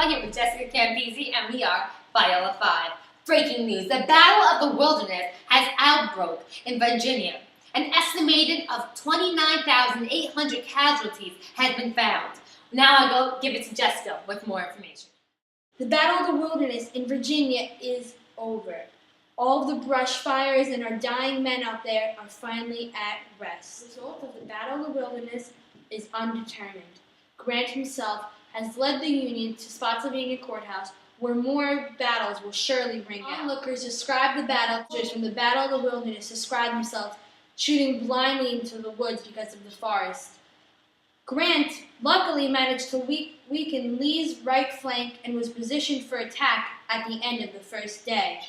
Faiella here with Jessica Campisi, and we are Faiella 5. Breaking news, the Battle of the Wilderness has outbroke in Virginia. An estimated of 29,800 casualties has been found. Now I go give it to Jessica with more information. The Battle of the Wilderness in Virginia is over. All of the brush fires and our dying men out there are finally at rest. The result of the Battle of the Wilderness is undetermined. Grant himself has led the Union to Spotsylvania Courthouse, where more battles will surely ring out. Onlookers describe the battle from the Battle of the Wilderness, describe themselves shooting blindly into the woods because of the forest. Grant luckily managed to weaken Lee's right flank and was positioned for attack at the end of the first day.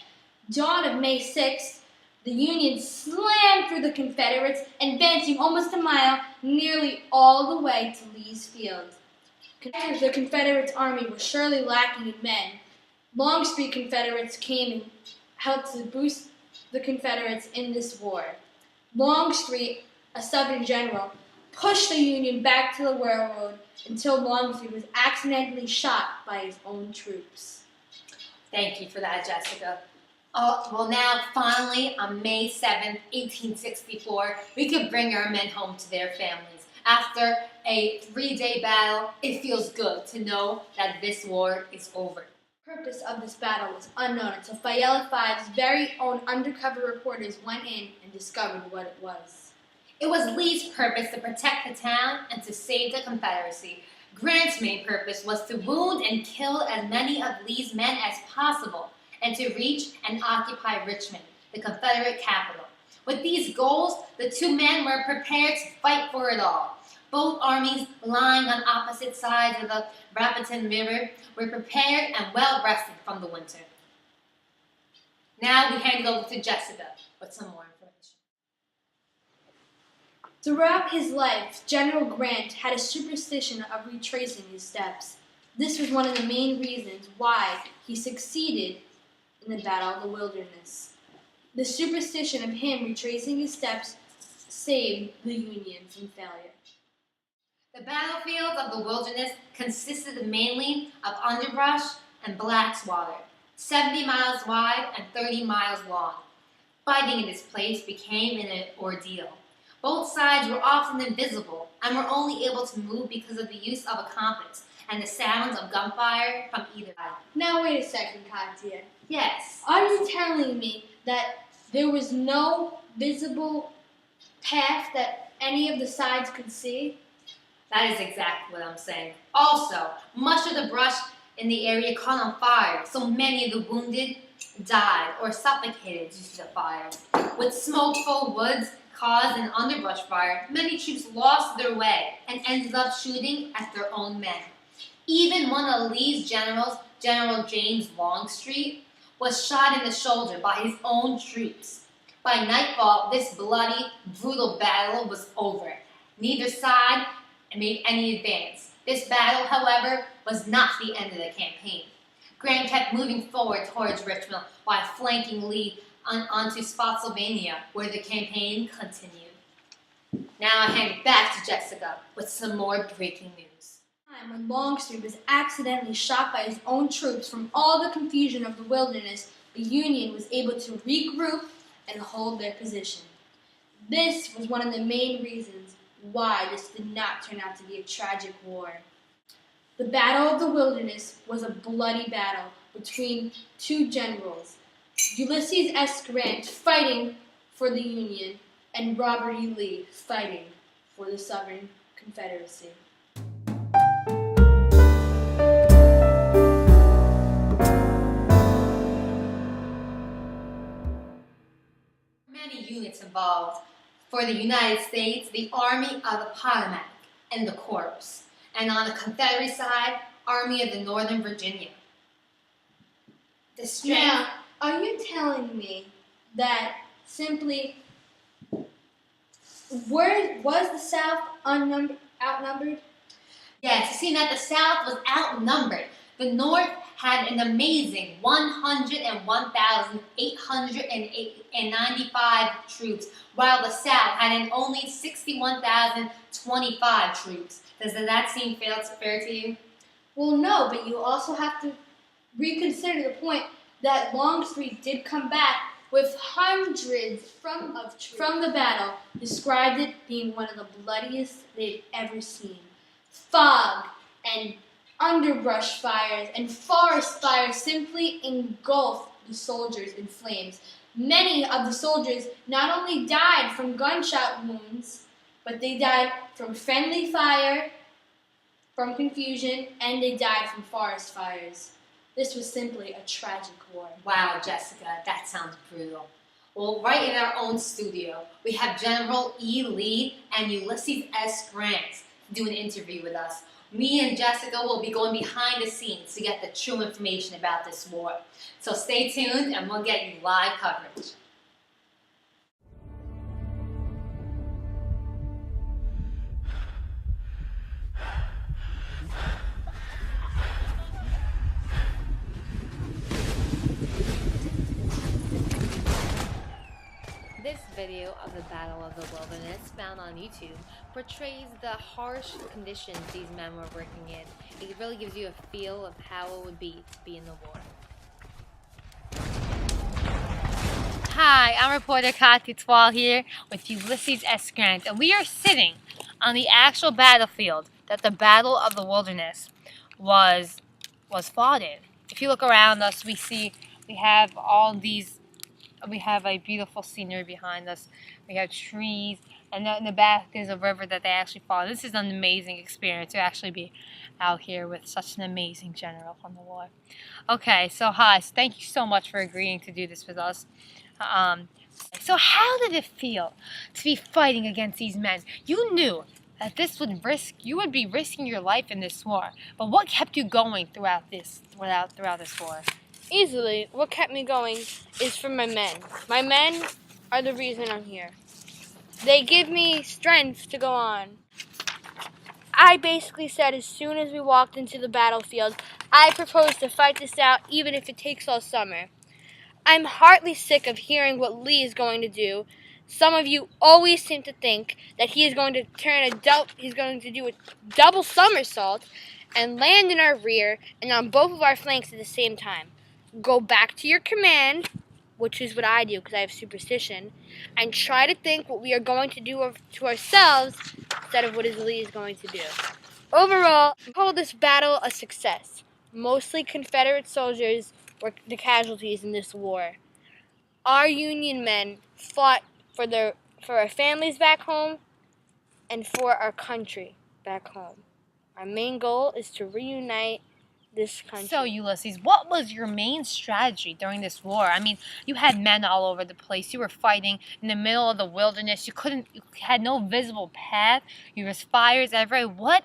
Dawn of May 6th, the Union slammed through the Confederates, advancing almost a mile, nearly all the way to Lee's field. The Confederate army was surely lacking in men. Longstreet Confederates came and helped to boost the Confederates in this war. Longstreet, a Southern general, pushed the Union back to the railroad until Longstreet was accidentally shot by his own troops. Thank you for that, Jessica. Well, now, finally, on May 7th, 1864, we could bring our men home to their families. After a 3-day battle, it feels good to know that this war is over. The purpose of this battle was unknown until Faiella 5's very own undercover reporters went in and discovered what it was. It was Lee's purpose to protect the town and to save the Confederacy. Grant's main purpose was to wound and kill as many of Lee's men as possible, and to reach and occupy Richmond, the Confederate capital. With these goals, the two men were prepared to fight for it all. Both armies, lying on opposite sides of the Rappahannock River, were prepared and well-rested from the winter. Now we hand it over to Jessica with some more information. Throughout his life, General Grant had a superstition of retracing his steps. This was one of the main reasons why he succeeded in the Battle of the Wilderness. The superstition of him retracing his steps saved the Union from failure. The battlefields of the Wilderness consisted mainly of underbrush and blackswater, 70 miles wide and 30 miles long. Fighting in this place became an ordeal. Both sides were often invisible and were only able to move because of the use of a compass and the sounds of gunfire from either side. Now wait a second, Katya. Yes. Are you telling me that there was no visible path that any of the sides could see? That is exactly what I'm saying. Also, much of the brush in the area caught on fire, so many of the wounded died or suffocated due to the fire. With smoke-filled woods caused an underbrush fire, many troops lost their way and ended up shooting at their own men. Even one of Lee's generals, General James Longstreet, was shot in the shoulder by his own troops. By nightfall, this bloody, brutal battle was over. Neither side made any advance. This battle, however, was not the end of the campaign. Grant kept moving forward towards Richmond while flanking Lee onto Spotsylvania, where the campaign continued. Now I hand it back to Jessica with some more breaking news. When Longstreet was accidentally shot by his own troops from all the confusion of the Wilderness, the Union was able to regroup and hold their position. This was one of the main reasons why this did not turn out to be a tragic war. The Battle of the Wilderness was a bloody battle between two generals, Ulysses S. Grant fighting for the Union and Robert E. Lee fighting for the Southern Confederacy. Many units involved. For the United States, the Army of the Potomac and the Corps. And on the Confederate side, Army of the Northern Virginia. The strength... Now, are you telling me that simply was the South outnumbered? Yes, you see that the South was outnumbered. The North had an amazing 101,895 troops, while the South had an only 61,025 troops. Does that seem fair to you? Well, no, but you also have to reconsider the point that Longstreet did come back with hundreds from the battle, described it being one of the bloodiest they'd ever seen. Fog and underbrush fires and forest fires simply engulfed the soldiers in flames. Many of the soldiers not only died from gunshot wounds, but they died from friendly fire, from confusion, and they died from forest fires. This was simply a tragic war. Wow, Jessica, that sounds brutal. Well, right in our own studio, we have General E. Lee and Ulysses S. Grant to do an interview with us. Me and Jessica will be going behind the scenes to get the true information about this war. So stay tuned and we'll get you live coverage. This video of the Battle of the Wilderness, found on YouTube, portrays the harsh conditions these men were working in. It really gives you a feel of how it would be to be in the war. Hi, I'm reporter Kati Twal here with Ulysses S. Grant, and we are sitting on the actual battlefield that the Battle of the Wilderness was fought in. If you look around us, we have all these. We have a beautiful scenery behind us. We have trees, and in the back is a river that they actually fought. This is an amazing experience to actually be out here with such an amazing general from the war. Okay, so hi, so thank you so much for agreeing to do this with us. So how did it feel to be fighting against these men? You knew that you would be risking your life in this war, but what kept you going throughout this war? Easily, what kept me going is from my men. My men are the reason I'm here. They give me strength to go on. I basically said as soon as we walked into the battlefield, I propose to fight this out even if it takes all summer. I'm heartily sick of hearing what Lee is going to do. Some of you always seem to think that he is going to do a double somersault and land in our rear and on both of our flanks at the same time. Go back to your command, which is what I do because I have superstition, and try to think what we are going to do to ourselves instead of what Lee is going to do. Overall, I call this battle a success. Mostly Confederate soldiers were the casualties in this war. Our Union men fought for our families back home and for our country back home. Our main goal is to reunite this country. So, Ulysses, what was your main strategy during this war? I mean, you had men all over the place. You were fighting in the middle of the wilderness. You had no visible path. There was fires everywhere.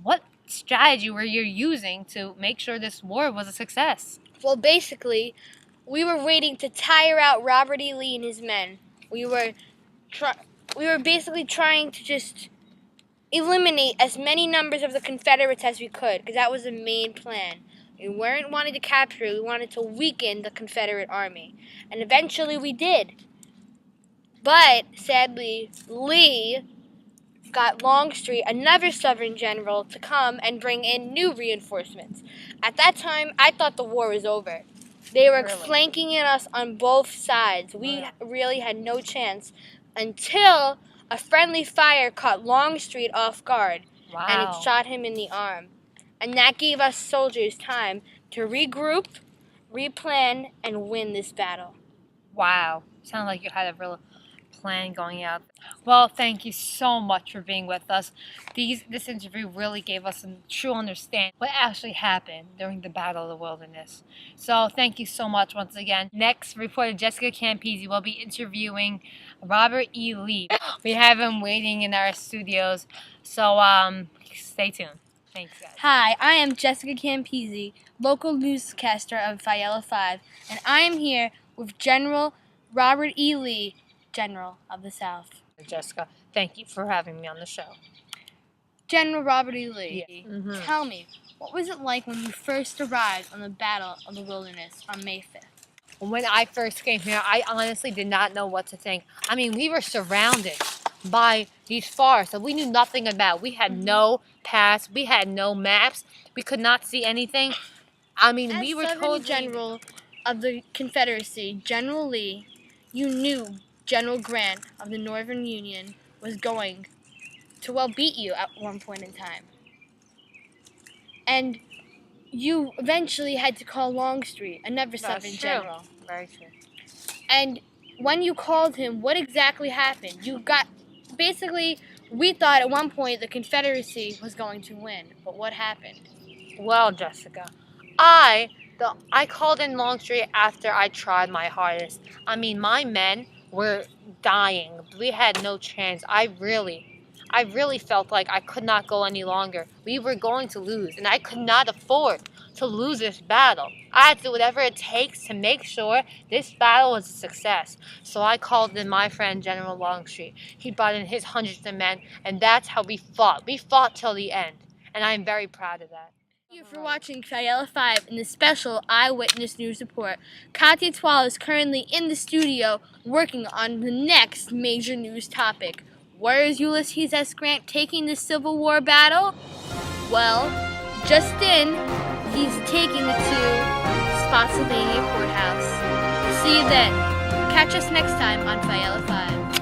What strategy were you using to make sure this war was a success? Well, basically, we were waiting to tire out Robert E. Lee and his men. We were basically trying to just eliminate as many numbers of the Confederates as we could, because that was the main plan. We weren't wanting to capture it, we wanted to weaken the Confederate army. And eventually we did. But, sadly, Lee got Longstreet, another Southern general, to come and bring in new reinforcements. At that time, I thought the war was over. They were flanking in us on both sides. We really had no chance until a friendly fire caught Longstreet off guard, and it shot him in the arm. And that gave us soldiers time to regroup, replan, and win this battle. Wow. Sounds like you had a real plan going out. Well, thank you so much for being with us. This interview really gave us a true understanding what actually happened during the Battle of the Wilderness. So thank you so much once again. Next, reporter Jessica Campese will be interviewing Robert E. Lee. We have him waiting in our studios, so stay tuned. Thanks, guys. Hi, I am Jessica Campese, local newscaster of Faiella 5, and I am here with General Robert E. Lee, General of the South. Jessica, thank you for having me on the show. General Robert E. Lee, Mm-hmm. Tell me, what was it like when you first arrived on the Battle of the Wilderness on May 5th? When I first came here, I honestly did not know what to think. I mean, we were surrounded by these forests that we knew nothing about. We had no paths, we had no maps, we could not see anything. I mean, As we were Southern totally General of the Confederacy, General Lee, you knew General Grant of the Northern Union was going to beat you at one point in time. And you eventually had to call Longstreet, another Southern general. Very true. And when you called him, what exactly happened? Basically, we thought at one point the Confederacy was going to win, but what happened? Well, Jessica, I called in Longstreet after I tried my hardest. I mean, my men were dying. We had no chance. I really felt like I could not go any longer. We were going to lose, and I could not afford to lose this battle. I had to do whatever it takes to make sure this battle was a success. So I called in my friend General Longstreet. He brought in his hundreds of men, and that's how we fought. We fought till the end, and I am very proud of that. Thank you for watching Faiella 5 in the special Eyewitness News Report. Katya Twal is currently in the studio working on the next major news topic. Where is Ulysses S. Grant taking the Civil War battle? Well, just in, he's taking it to Spotsylvania Courthouse. See you then. Catch us next time on Faiella 5.